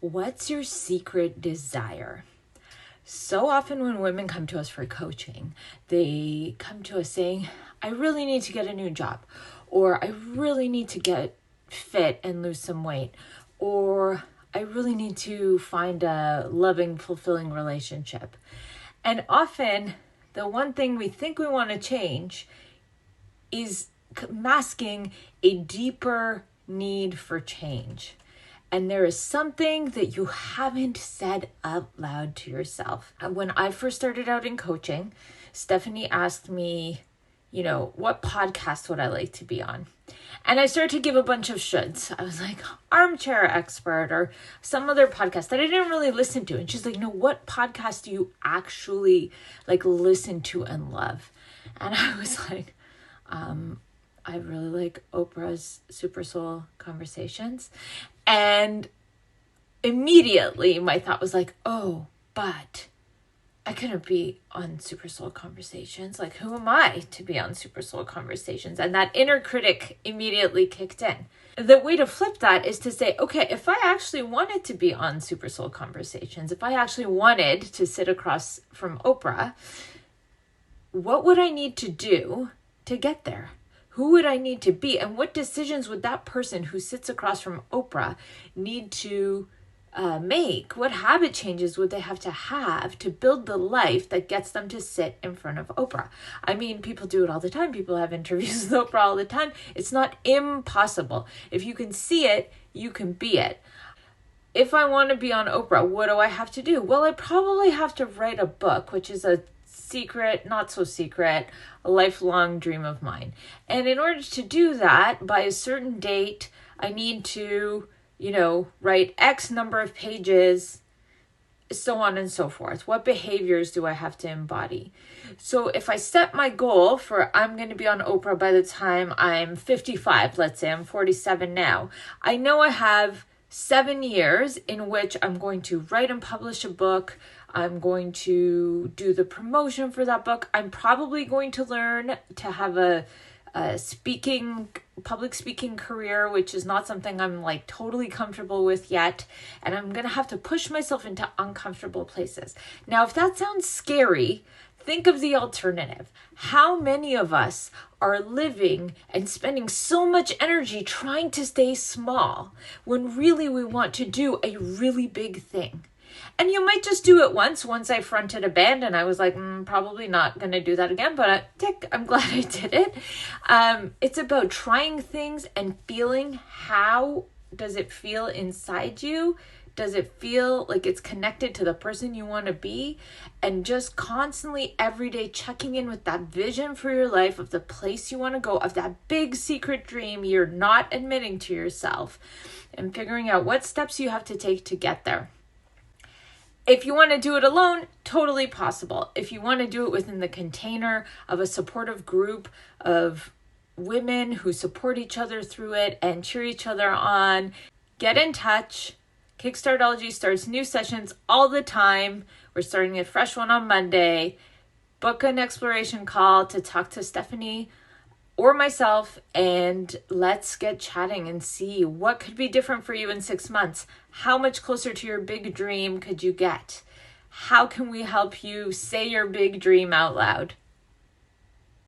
What's your secret desire? So often when women come to us for coaching, they come to us saying, I really need to get a new job, or I really need to get fit and lose some weight, or I really need to find a loving, fulfilling relationship. And often the one thing we think we want to change is masking a deeper need for change. And there is something that you haven't said out loud to yourself. When I first started out in coaching, Stephanie asked me, what podcast would I like to be on? And I started to give a bunch of shoulds. I was like, Armchair Expert or some other podcast that I didn't really listen to. And she's like, no, what podcast do you actually listen to and love? And I was like, I really like Oprah's Super Soul Conversations. And immediately my thought was like, oh, but I couldn't be on Super Soul Conversations. Who am I to be on Super Soul Conversations? And that inner critic immediately kicked in. The way to flip that is to say, okay, if I actually wanted to be on Super Soul Conversations, if I actually wanted to sit across from Oprah, what would I need to do to get there? Who would I need to be? And what decisions would that person who sits across from Oprah need to make? What habit changes would they have to build the life that gets them to sit in front of Oprah? I mean, people do it all the time. People have interviews with Oprah all the time. It's not impossible. If you can see it, you can be it. If I want to be on Oprah, what do I have to do? Well, I probably have to write a book, which is a secret, not so secret, a lifelong dream of mine. And in order to do that, by a certain date, I need to, write X number of pages, so on and so forth. What behaviors do I have to embody? So if I set my goal for I'm going to be on Oprah by the time I'm 55, let's say I'm 47 now, I know I have 7 years in which I'm going to write and publish a book. I'm going to do the promotion for that book. I'm probably going to learn to have a public speaking career, which is not something I'm totally comfortable with yet. And I'm going to have to push myself into uncomfortable places. Now, if that sounds scary, think of the alternative. How many of us are living and spending so much energy trying to stay small when really we want to do a really big thing? And you might just do it once I fronted a band and I was like, probably not going to do that again, but I'm glad I did it. It's about trying things and feeling how does it feel inside you? Does it feel like it's connected to the person you want to be? And just constantly every day checking in with that vision for your life of the place you want to go, of that big secret dream you're not admitting to yourself, and figuring out what steps you have to take to get there. If you want to do it alone, totally possible. If you want to do it within the container of a supportive group of women who support each other through it and cheer each other on, get in touch. Kickstartology starts new sessions all the time. We're starting a fresh one on Monday. Book an exploration call to talk to Stephanie or myself, and let's get chatting and see what could be different for you in 6 months. How much closer to your big dream could you get? How can we help you say your big dream out loud?